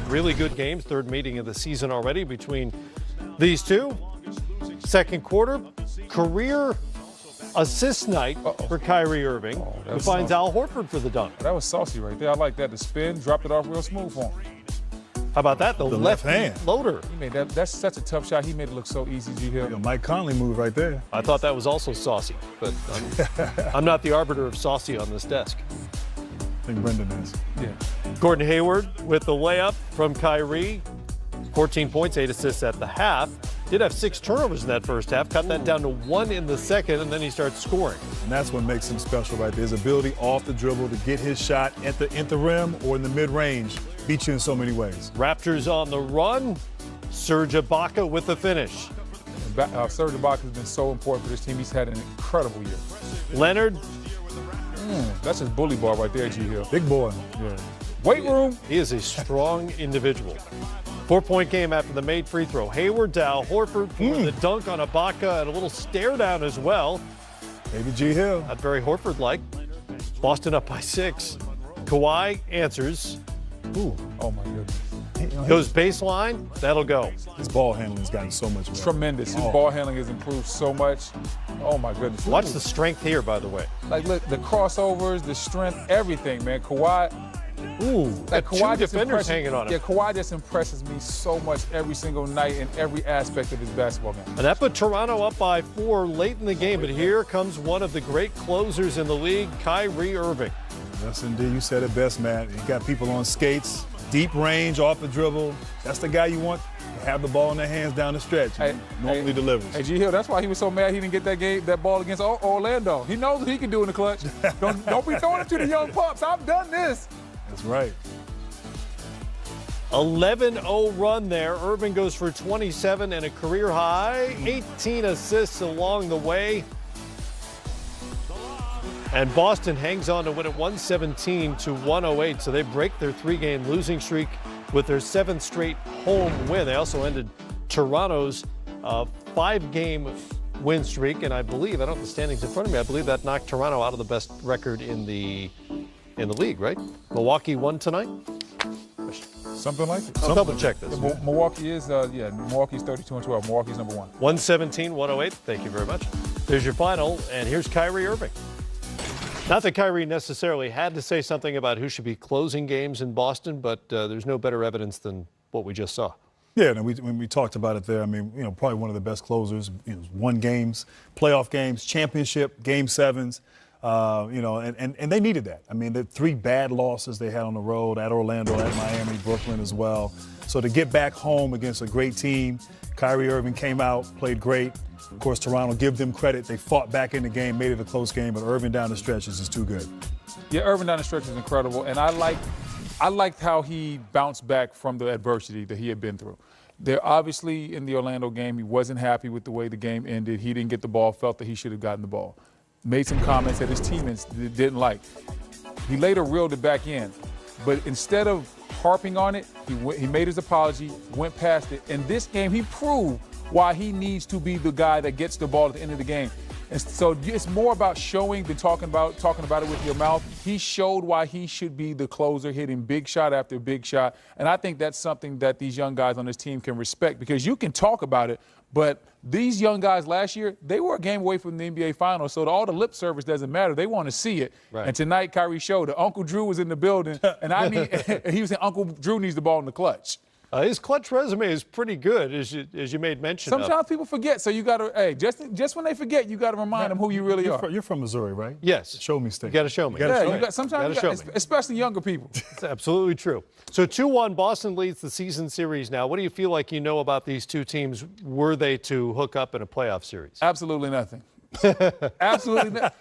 really good games. Third meeting of the season already between these two. Second quarter, career assist night for Kyrie Irving, who finds Al Horford for the dunk. That was saucy right there. I like that. The spin, dropped it off real smooth for him. How about that? The left hand floater. He made that. That's such a tough shot. He made it look so easy, G. Hill. Mike Conley move right there. I thought that was also saucy, but I'm not the arbiter of saucy on this desk. I think Brendan is. Yeah. Gordon Hayward with the layup from Kyrie. 14 points, 8 assists at the half. Did have 6 turnovers in that first half. Cut that down to 1 in the second, and then he starts scoring. And that's what makes him special right there. His ability off the dribble to get his shot at the rim or in the mid-range. Beat you in so many ways. Raptors on the run. Serge Ibaka with the finish. Serge Ibaka has been so important for this team. He's had an incredible year. Leonard. That's his bully ball right there, G. Hill. Big boy. Yeah. Weight room. He is a strong individual. 4-point game after the made free throw. Hayward to Al Horford for the dunk on Ibaka and a little stare down as well. Maybe G. Hill. Not very Horford-like. Boston up by 6. Kawhi answers. Ooh. Oh, my goodness. Goes baseline. That'll go. His ball handling has gotten so much better. Tremendous. His ball handling has improved so much. Oh, my goodness. Watch the strength here, by the way. Like, look, the crossovers, the strength, everything, man. Kawhi. Ooh, Like Kawhi 2 defenders hanging on him. Yeah, Kawhi just impresses me so much every single night in every aspect of his basketball game. And that put Toronto up by 4 late in the game. But here comes one of the great closers in the league, Kyrie Irving. Yes, indeed. You said it best, Matt. You got people on skates, deep range, off the dribble. That's the guy you want to have the ball in their hands down the stretch. Normally delivers. Hey, G. Hill, that's why he was so mad he didn't get that ball against Orlando. He knows what he can do in the clutch. Don't be throwing it to the young pups. I've done this. That's right. 11-0 run there. Irving goes for 27 and a career high. 18 assists along the way. And Boston hangs on to win it 117-108. So they break their 3-game losing streak with their 7th straight home win. They also ended Toronto's 5-game win streak. And I believe, I don't have the standings in front of me, I believe that knocked Toronto out of the best record in the league, right? Milwaukee won tonight? Something like it. I'll double check this. Milwaukee is, Milwaukee's 32-12. Milwaukee's number 1. 117-108. Thank you very much. There's your final, and here's Kyrie Irving. Not that Kyrie necessarily had to say something about who should be closing games in Boston, but there's no better evidence than what we just saw. Yeah, and when we talked about it there, I mean, probably one of the best closers. Won games, playoff games, championship, game 7s. And they needed that. I mean, the 3 bad losses they had on the road at Orlando, at Miami, Brooklyn as well. So to get back home against a great team, Kyrie Irving came out, played great. Of course, Toronto, give them credit. They fought back in the game, made it a close game, but Irving down the stretch is just too good. Yeah, Irving down the stretch is incredible, and I liked how he bounced back from the adversity that he had been through. There, obviously, in the Orlando game, he wasn't happy with the way the game ended. He didn't get the ball, felt that he should have gotten the ball. Made some comments that his teammates didn't like. He later reeled it back in, but instead of harping on it, he made his apology, went past it. In this game, he proved why he needs to be the guy that gets the ball at the end of the game. And so it's more about showing than talking about it with your mouth. He showed why he should be the closer, hitting big shot after big shot. And I think that's something that these young guys on this team can respect, because you can talk about it, but these young guys last year, they were a game away from the NBA Finals, so all the lip service doesn't matter. They want to see it. Right. And tonight, Kyrie showed that Uncle Drew was in the building, and he was saying Uncle Drew needs the ball in the clutch. His clutch resume is pretty good, as you made mention of. Sometimes people forget, so you got to, just when they forget, you got to remind them who you really are. You're from Missouri, right? Yes. Show me, State. You got to show me. Sometimes you got, especially younger people. It's absolutely true. So 2-1, Boston leads the season series now. What do you feel like you know about these two teams? Were they to hook up in a playoff series? Absolutely nothing. Absolutely not.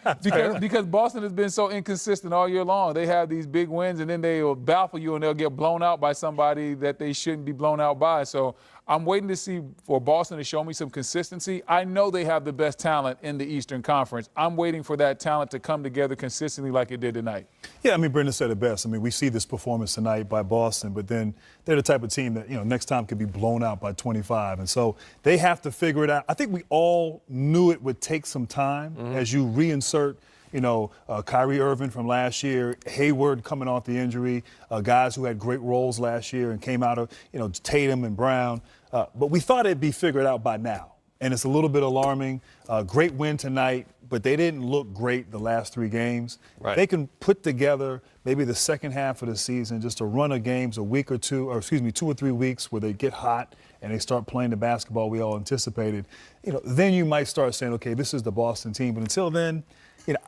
Because Boston has been so inconsistent all year long. They have these big wins, and then they will baffle you, and they'll get blown out by somebody that they shouldn't be blown out by. So I'm waiting to see for Boston to show me some consistency. I know they have the best talent in the Eastern Conference. I'm waiting for that talent to come together consistently like it did tonight. Yeah, I mean, Brendan said it best. I mean, we see this performance tonight by Boston, but then they're the type of team that, next time could be blown out by 25. And so they have to figure it out. I think we all knew it would take some time as you reinsert Kyrie Irving from last year, Hayward coming off the injury, guys who had great roles last year and came out of, Tatum and Brown. But we thought it'd be figured out by now. And it's a little bit alarming. Great win tonight, but they didn't look great the last 3 games. Right. They can put together maybe the second half of the season, just a run of games, a week or 2, or 2 or 3 weeks where they get hot and they start playing the basketball we all anticipated. Then you might start saying, okay, this is the Boston team. But until then,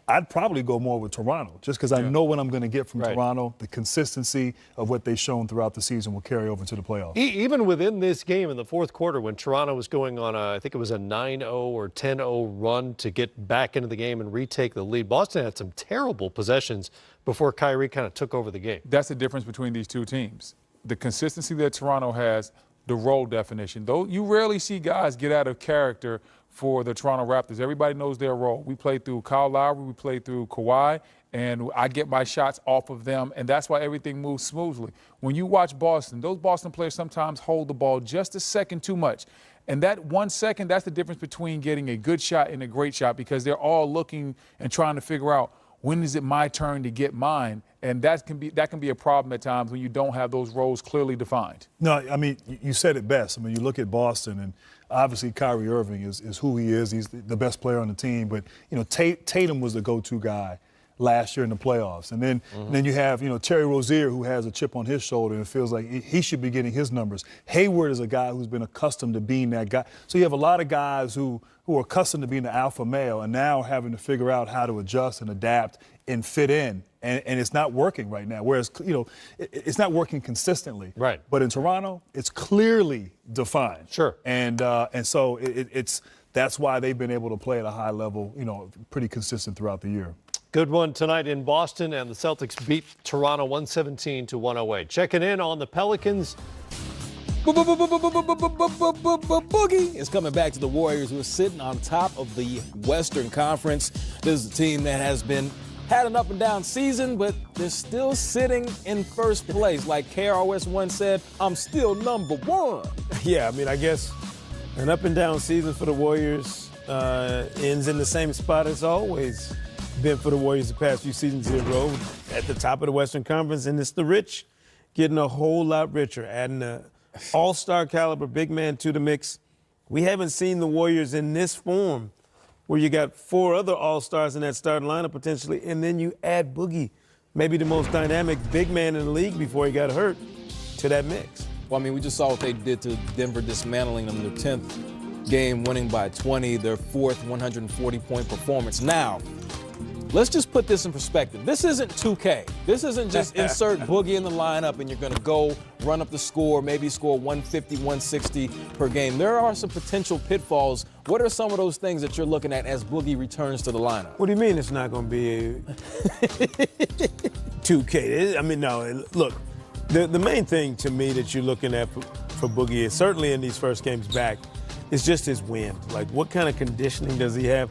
I'd probably go more with Toronto just because I know what I'm going to get from Toronto. The consistency of what they've shown throughout the season will carry over to the playoffs. Even within this game in the fourth quarter when Toronto was going on I think it was a 9-0 or 10-0 run to get back into the game and retake the lead, Boston had some terrible possessions before Kyrie kind of took over the game. That's the difference between these two teams. The consistency that Toronto has, the role definition. Though you rarely see guys get out of character for the Toronto Raptors. Everybody knows their role. We played through Kyle Lowry, we played through Kawhi, and I get my shots off of them, and that's why everything moves smoothly. When you watch Boston, those Boston players sometimes hold the ball just a second too much. And that 1 second, that's the difference between getting a good shot and a great shot because they're all looking and trying to figure out when is it my turn to get mine? And that can be a problem at times when you don't have those roles clearly defined. No, I mean, you said it best. I mean, you look at Boston, and obviously Kyrie Irving is who he is. He's the best player on the team. But, Tatum was the go-to guy last year in the playoffs. And then you have, Terry Rozier, who has a chip on his shoulder and it feels like he should be getting his numbers. Hayward is a guy who's been accustomed to being that guy. So you have a lot of guys who are accustomed to being the alpha male and now having to figure out how to adjust and adapt and fit in. And it's not working right now, whereas, it's not working consistently. Right. But in Toronto, it's clearly defined. Sure. And so that's why they've been able to play at a high level, pretty consistent throughout the year. Good one tonight in Boston, and the Celtics beat Toronto 117-108. Checking in on the Pelicans. Boogie is coming back to the Warriors, who are sitting on top of the Western Conference. This is a team that has had an up and down season, but they're still sitting in first place. Like KRS once said, I'm still number 1. Yeah, I mean, I guess an up and down season for the Warriors ends in the same spot as always been for the Warriors the past few seasons in a row, at the top of the Western Conference, and it's the rich getting a whole lot richer, adding an all-star caliber big man to the mix. We haven't seen the Warriors in this form where you got 4 other all-stars in that starting lineup potentially, and then you add Boogie, maybe the most dynamic big man in the league before he got hurt, to that mix. Well, I mean, we just saw what they did to Denver, dismantling them, their 10th game, winning by 20, their 4th 140-point performance. Now, let's just put this in perspective. This isn't 2K. This isn't just insert Boogie in the lineup and you're going to go run up the score, maybe score 150, 160 per game. There are some potential pitfalls. What are some of those things that you're looking at as Boogie returns to the lineup? What do you mean it's not going to be 2K? I mean, no, look, the main thing to me that you're looking at for Boogie is certainly in these first games back is just his wind. Like, what kind of conditioning does he have?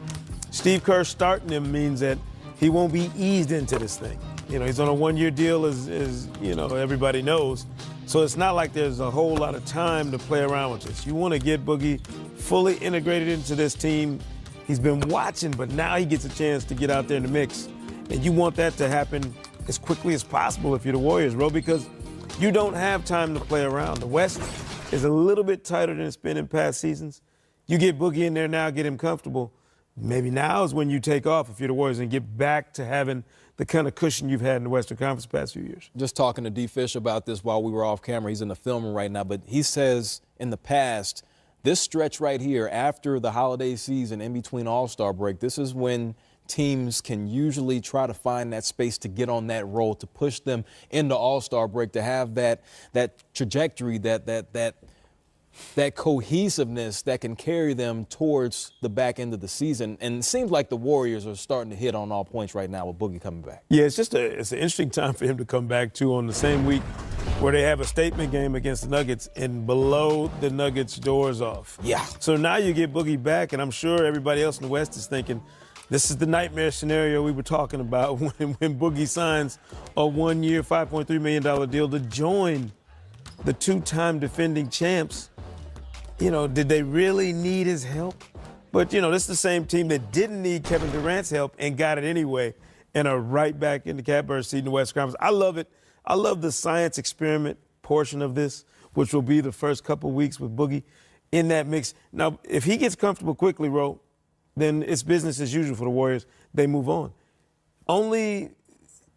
Steve Kerr starting him means that he won't be eased into this thing. He's on a 1-year deal, as everybody knows. So it's not like there's a whole lot of time to play around with this. You want to get Boogie fully integrated into this team. He's been watching, but now he gets a chance to get out there in the mix. And you want that to happen as quickly as possible if you're the Warriors, bro, because you don't have time to play around. The West is a little bit tighter than it's been in past seasons. You get Boogie in there now, get him comfortable. Maybe now is when you take off if you're the Warriors and get back to having the kind of cushion you've had in the Western Conference the past few years. Just talking to D. Fish about this while we were off camera. He's in the film room right now, but he says in the past, this stretch right here after the holiday season in between All-Star break, this is when teams can usually try to find that space to get on that roll, to push them into All-Star break, to have that trajectory, that cohesiveness that can carry them towards the back end of the season. And it seems like the Warriors are starting to hit on all points right now with Boogie coming back. Yeah, it's an interesting time for him to come back, too, on the same week where they have a statement game against the Nuggets and blow the Nuggets' doors off. Yeah. So now you get Boogie back, and I'm sure everybody else in the West is thinking, this is the nightmare scenario we were talking about when Boogie signs a 1-year, $5.3 million deal to join the 2-time defending champs. Did they really need his help? But, you know, this is the same team that didn't need Kevin Durant's help and got it anyway and are right back in the catbird seat in the West Conference. I love it. I love the science experiment portion of this, which will be the first couple weeks with Boogie in that mix. Now, if he gets comfortable quickly, Ro, then it's business as usual for the Warriors. They move on. Only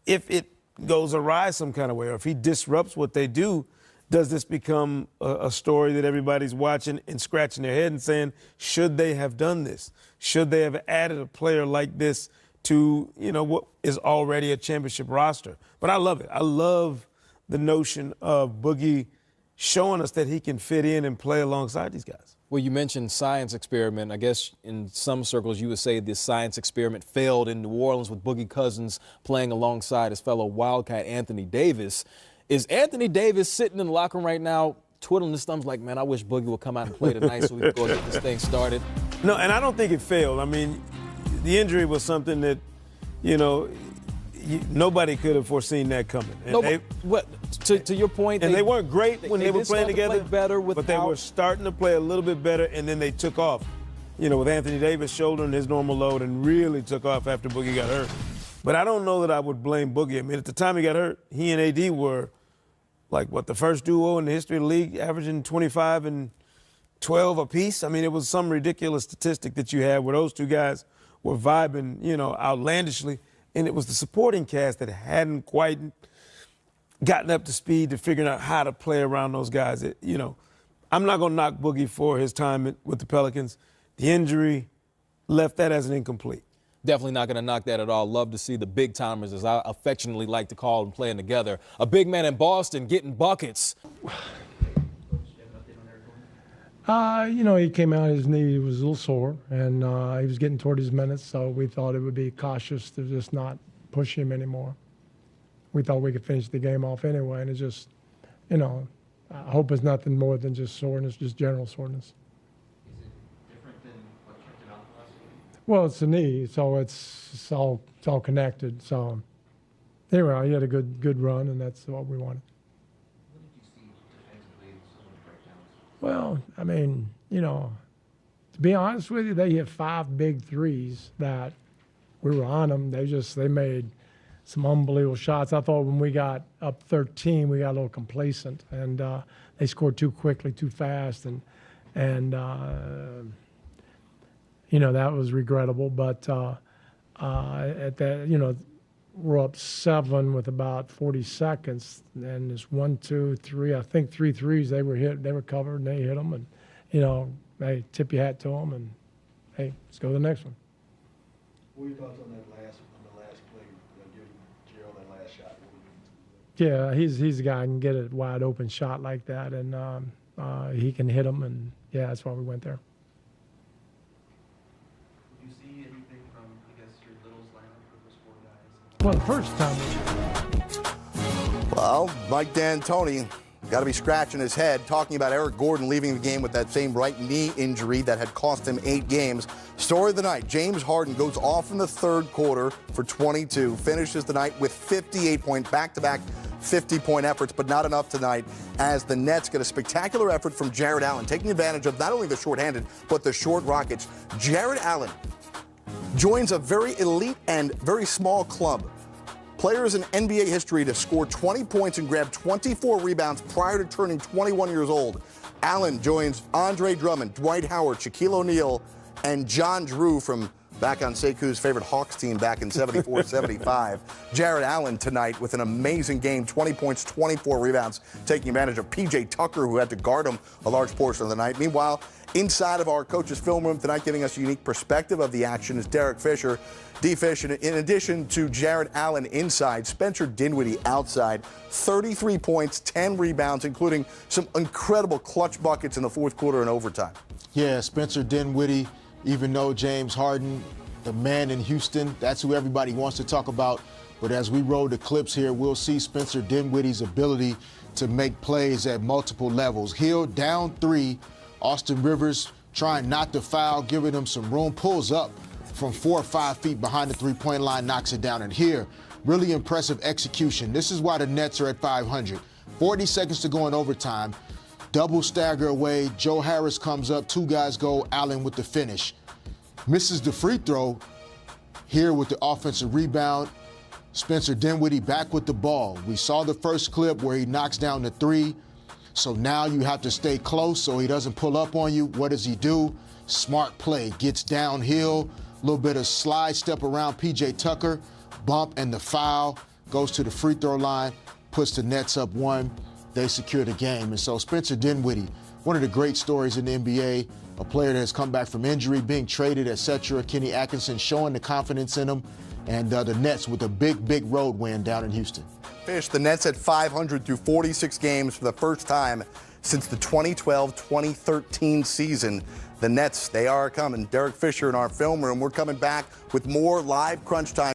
if it goes awry some kind of way or if he disrupts what they do, does this become a story that everybody's watching and scratching their head and saying, should they have done this? Should they have added a player like this to, you know, what is already a championship roster? But I love it. I love the notion of Boogie showing us that he can fit in and play alongside these guys. Well, you mentioned science experiment. I guess in some circles you would say this science experiment failed in New Orleans with Boogie Cousins playing alongside his fellow Wildcat Anthony Davis. Is Anthony Davis sitting in the locker room right now twiddling his thumbs like, man, I wish Boogie would come out and play tonight so we could go get this thing started? No, and I don't think it failed. I mean, the injury was something that, you know, nobody could have foreseen that coming. And to your point, they weren't great when they were playing together, but they were starting to play a little bit better, and then they took off, you know, with Anthony Davis shouldering his normal load and really took off after Boogie got hurt. But I don't know that I would blame Boogie. I mean, at the time he got hurt, he and AD were like, what, the first duo in the history of the league, averaging 25 and 12 apiece. I mean, it was some ridiculous statistic that you had where those two guys were vibing, you know, outlandishly. And it was the supporting cast that hadn't quite gotten up to speed to figuring out how to play around those guys. You know, I'm not going to knock Boogie for his time with the Pelicans. The injury left that as an incomplete. Definitely not going to knock that at all. Love to see the big timers, as I affectionately like to call them, playing together. A big man in Boston getting buckets. You know, he came out, his knee was a little sore, and he was getting toward his minutes, so we thought it would be cautious to just not push him anymore. We thought we could finish the game off anyway, and it's just, you know, I hope it's nothing more than just soreness, just general soreness. Is it different than what checked it out last week? Well, it's the knee, so it's all connected. So anyway, he had a good run, and that's what we wanted. What did you see defensively, some of the breakdowns? Well, I mean, you know, to be honest with you, they hit 5 big threes that we were on them. They made some unbelievable shots. I thought when we got up 13, we got a little complacent, and they scored too quickly, too fast, and you know, that was regrettable. But at that, you know, we're up 7 with about 40 seconds, and there's 1, 2, 3. I think 3 threes they were hit. They were covered, and they hit them. And you know, hey, tip your hat to them, and hey, let's go to the next one. What were your thoughts on the last play, giving Gerald that last shot? Yeah, he's the guy who can get a wide open shot like that, and he can hit them, and yeah, that's why we went there. Did you see anything from, I guess, your Littles lineup for those 4 guys? Well, the first time. Well, Mike D'Antoni got to be scratching his head talking about Eric Gordon leaving the game with that same right knee injury that had cost him 8 games. Story of the night, James Harden goes off in the third quarter for 22, finishes the night with 58-point back-to-back 50-point efforts, but not enough tonight as the Nets get a spectacular effort from Jared Allen, taking advantage of not only the short-handed, but the short rockets. Jared Allen joins a very elite and very small club. Players in NBA history to score 20 points and grab 24 rebounds prior to turning 21 years old. Allen joins Andre Drummond, Dwight Howard, Shaquille O'Neal, and John Drew from back on Sekou's favorite Hawks team back in 74-75. Jared Allen tonight with an amazing game, 20 points, 24 rebounds, taking advantage of P.J. Tucker, who had to guard him a large portion of the night. Meanwhile, inside of our coach's film room tonight, giving us a unique perspective of the action is Derek Fisher. D-Fish, in addition to Jared Allen inside, Spencer Dinwiddie outside, 33 points, 10 rebounds, including some incredible clutch buckets in the fourth quarter and overtime. Yeah, Spencer Dinwiddie, even though James Harden, the man in Houston, that's who everybody wants to talk about. But as we roll the clips here, we'll see Spencer Dinwiddie's ability to make plays at multiple levels. Hill down 3, Austin Rivers trying not to foul, giving him some room, pulls up from 4 or 5 feet behind the three-point line, knocks it down. And here, really impressive execution. This is why the Nets are at 500. 40 seconds to go in overtime. Double stagger away. Joe Harris comes up. 2 guys go. Allen with the finish. misses the free throw here with the offensive rebound. Spencer Dinwiddie back with the ball. We saw the first clip where he knocks down the three. So now you have to stay close so he doesn't pull up on you. What does he do? Smart play. Gets downhill, a little bit of slide step around P.J. Tucker, bump, and the foul. Goes to the free throw line, puts the Nets up 1. They secure the game. And so Spencer Dinwiddie, one of the great stories in the NBA, a player that has come back from injury, being traded, etc. Kenny Atkinson showing the confidence in him. And the Nets with a big road win down in Houston. Fish, the Nets at 500 through 46 games for the first time since the 2012-2013 season. The Nets, they are coming. Derek Fisher in our film room. We're coming back with more live Crunch Time.